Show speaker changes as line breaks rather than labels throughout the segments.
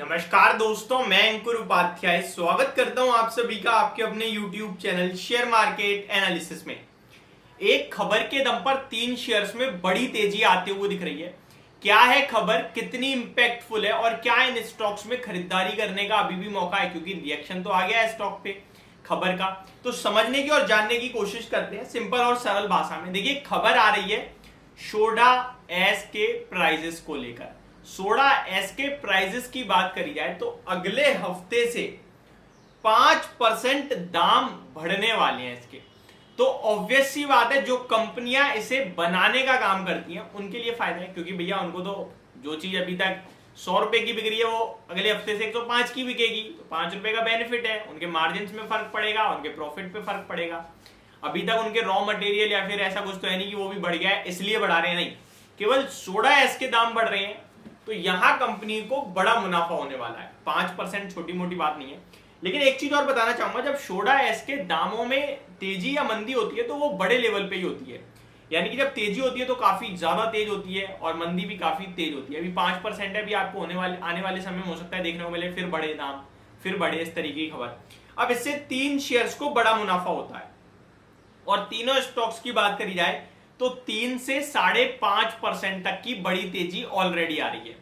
नमस्कार दोस्तों, मैं अंकुर उपाध्याय स्वागत करता हूं आप सभी का आपके अपने YouTube channel share market analysis में। एक खबर के दम पर 3 शेयर्स में बड़ी तेजी आते हुए दिख रही है। क्या है खबर, कितनी इंपैक्टफुल है और क्या इन स्टॉक्स में खरीदारी करने का अभी भी मौका है, क्योंकि रिएक्शन तो आ गया है स्टॉक पे खबर का। तो समझने की और जानने की कोशिश करते हैं सिंपल और सरल भाषा में। देखिए, खबर आ रही है सोडा एश के प्राइजेस को लेकर। सोडा एश के प्राइजेस की बात करी जाए तो अगले हफ्ते से 5% दाम बढ़ने वाले हैं इसके। तो ऑब्वियस सी बात है, जो कंपनियां इसे बनाने का काम करती हैं उनके लिए फायदा है, क्योंकि भैया उनको तो जो चीज अभी तक 100 रुपए की बिक रही है वो अगले हफ्ते से 105 की बिकेगी, तो 5 रुपए का बेनिफिट है। उनके मार्जिन में फर्क पड़ेगा, उनके प्रॉफिट पे फर्क पड़ेगा। अभी तक उनके रॉ मटेरियल या फिर ऐसा कुछ तो है नहीं कि वो भी बढ़ गया है इसलिए बढ़ा रहे हैं, नहीं, केवल सोडा एश के दाम बढ़ रहे हैं। तो यहां कंपनी को बड़ा मुनाफा होने वाला है। 5% छोटी मोटी बात नहीं है। लेकिन एक चीज और बताना चाहूंगा, जब सोडा एश के दामों में तेजी या मंदी होती है तो वो बड़े लेवल पे ही होती है। यानी कि जब तेजी होती है तो काफी ज्यादा तेज होती है और मंदी भी काफी तेज होती है। अभी 5% है, अभी आपको आने वाले समय में हो सकता है देखने को मिले फिर बड़े दाम, फिर बड़े, इस तरीके की खबर। अब इससे 3 शेयर्स को बड़ा मुनाफा होता है और तीनों स्टॉक्स की बात करी जाए तो 3 से 5.5% तक की बड़ी तेजी ऑलरेडी आ रही है।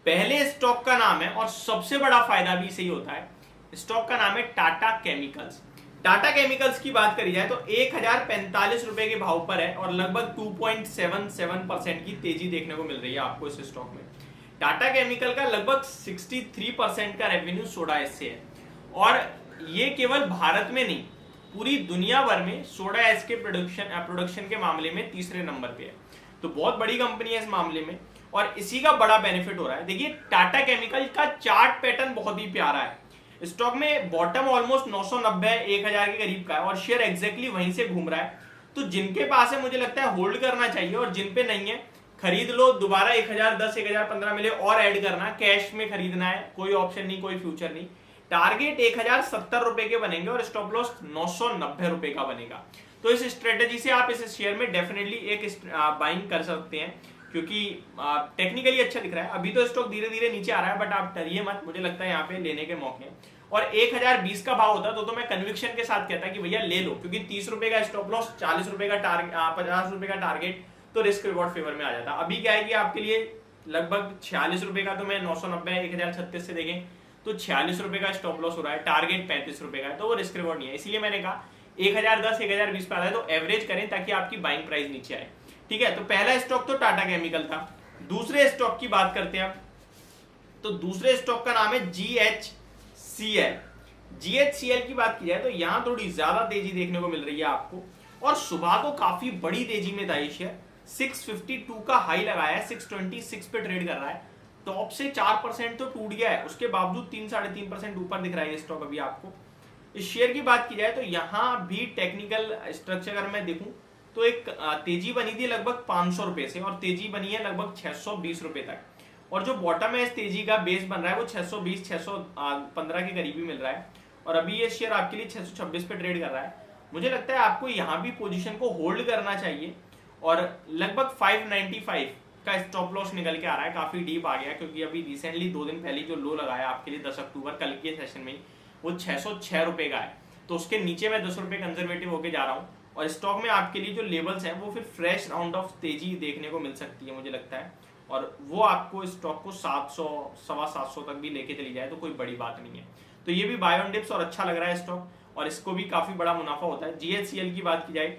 पहले स्टॉक का नाम है और सबसे बड़ा फायदा भी सही होता है, स्टॉक का नाम है टाटा केमिकल्स। टाटा केमिकल्स की बात करी जाए तो 1045 रुपए के भाव पर है और लगभग 2.77% की तेजी देखने को मिल रही है आपको इस स्टॉक में। टाटा केमिकल का लगभग 63% का रेवेन्यू सोडा एश से है और ये केवल भारत में नहीं, पूरी दुनिया भर में सोडा एश के प्रोडक्शन के मामले में तीसरे नंबर पे है। तो बहुत बड़ी कंपनी है इस मामले में और इसी का बड़ा बेनिफिट हो रहा है। देखिए, टाटा केमिकल का चार्ट पैटर्न बहुत ही प्यारा है। स्टॉक में बॉटम ऑलमोस्ट 990 1000 के करीब का है और शेयर एग्जैक्टली वहीं से घूम रहा है। तो जिनके पास है मुझे लगता है होल्ड करना चाहिए और जिन पे नहीं है खरीद लो। दोबारा 1010 1015 मिले और ऐड करना, कैश में खरीदना है, कोई ऑप्शन नहीं, कोई फ्यूचर नहीं। टारगेट 1070 रुपए के बनेंगे और स्टॉप लॉस 990 रुपए का बनेगा। तो इस स्ट्रेटेजी से आप इस शेयर में डेफिनेटली एक बाइंग कर सकते हैं, क्योंकि टेक्निकली अच्छा दिख रहा है। अभी तो स्टॉक धीरे धीरे नीचे आ रहा है, बट आप डरिए मत, मुझे लगता है यहाँ पे लेने के मौके हैं। और 1020 का भाव होता तो मैं कन्विक्शन के साथ कहता कि भैया ले लो, क्योंकि 30 रुपए का स्टॉप लॉस, 40 रुपए का टारगेट, 50 रुपए का टारगेट, तो रिस्क रिवॉर्ड फेवर में आ जाता। अभी क्या है कि आपके लिए लगभग 46 रुपए का, तो मैं 990 1036 से देखें तो 46 रुपए का स्टॉप लॉस हो रहा है, टारगेट 35 रुपए का है, तो वो रिस्क रिवॉर्ड नहीं है। इसलिए मैंने कहा 1010 1020 पे आता है तो एवरेज करें ताकि आपकी बाइंग प्राइस नीचे आए। ठीक है, तो पहला स्टॉक तो टाटा केमिकल था। दूसरे स्टॉक की बात करते हैं, तो दूसरे स्टॉक का नाम है GHCL। GHCL की बात की जाए तो यहां थोड़ी ज्यादा तेजी देखने को मिल रही है आपको और सुबह तो काफी बड़ी तेजी में था ये शेयर। 652 का हाई लगाया है, 626 पे ट्रेड कर रहा है। टॉप से 4% तो टूट गया है, उसके बावजूद 3-3.5% ऊपर दिख रहा है ये स्टॉक अभी आपको। इस शेयर की बात की जाए तो यहां भी टेक्निकल स्ट्रक्चर अगर मैं देखूं तो एक तेजी बनी थी लगभग 500 रुपए से और तेजी बनी है लगभग 620 रुपए तक। और जो बॉटम है इस तेजी का बेस बन रहा है वो 620 615 के करीब ही मिल रहा है और अभी ये शेयर आपके लिए 626 पे ट्रेड कर रहा है। मुझे लगता है आपको यहाँ भी पोजीशन को होल्ड करना चाहिए और लगभग 595 का स्टॉप लॉस निकल के आ रहा है, काफी डीप आ गया, क्योंकि अभी रिसेंटली 2 दिन पहले जो लो लगाया आपके लिए 10 अक्टूबर कल के सेशन में वो 606 रुपए का है। तो उसके नीचे मैं 10 रुपए कंजर्वेटिव होकर जा रहा हूँ और स्टॉक में आपके लिए जो लेवल्स हैं वो फिर फ्रेश राउंड ऑफ तेजी देखने को मिल सकती है मुझे लगता है, और वो आपको स्टॉक को 700 750 तक भी लेके चली जाए तो कोई बड़ी बात नहीं है। तो ये भी बाय ऑन डिप्स और अच्छा लग रहा है स्टॉक और इसको भी काफी बड़ा मुनाफा होता है। GHCL की बात की जाए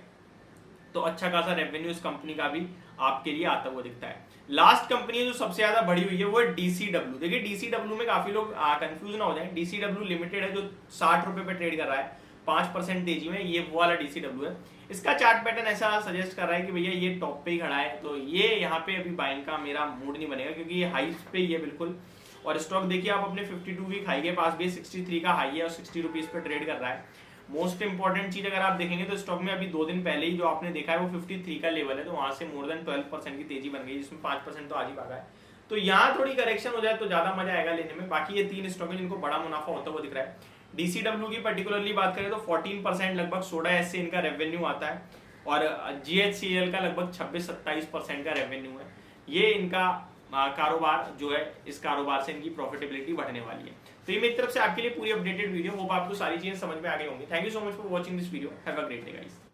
तो अच्छा खासा रेवेन्यू इस कंपनी का भी आपके लिए आता हुआ दिखता है। लास्ट कंपनी जो सबसे ज्यादा बढ़ी हुई है वो है DCW। देखिए, DCW में काफी लोग कंफ्यूज ना हो जाए। DCW लिमिटेड है जो 60 रुपए पे ट्रेड कर रहा है 5% तेजी में, ये वो वाला DCW है। इसका चार्ट पैटर्न ऐसा सजेस्ट कर रहा है कि भैया ये टॉप पे ही खड़ा है, तो ये यहाँ पे अभी बाइंग का मेरा मूड नहीं बनेगा, क्योंकि ये हाई पे ही है बिल्कुल। और स्टॉक देखिए आप अपने 52 वीक हाई के पास भी 63 का हाई है और 60 रुपीज पे ट्रेड कर रहा है। मोस्ट इंपॉर्टेंट चीज अगर आप देखेंगे तो स्टॉक में अभी 2 दिन पहले ही जो आपने देखा है वो 53 का लेवल है, तो वहां से मोर देन 12% की तेजी बन गई, जिसमें 5% तो आज ही भागा है। तो यहाँ थोड़ी करेक्शन हो जाए तो ज्यादा मजा आएगा लेने में। बाकी ये 3 स्टॉक है जिनको बड़ा मुनाफा होता हुआ दिख रहा है। DCW की पर्टिकुलरली बात करें तो 14% लगभग सोडा एश से इनका रेवेन्यू आता है और GHCL का लगभग 26-27% का रेवेन्यू है। ये इनका कारोबार जो है, इस कारोबार से इनकी प्रॉफिटेबिलिटी बढ़ने वाली है। तो ये मेरी तरफ से आपके लिए पूरी अपडेटेड वीडियो, होप आपको सारी चीजें समझ में आ गई होंगी। Thank you so much for watching this video, have a great day guys.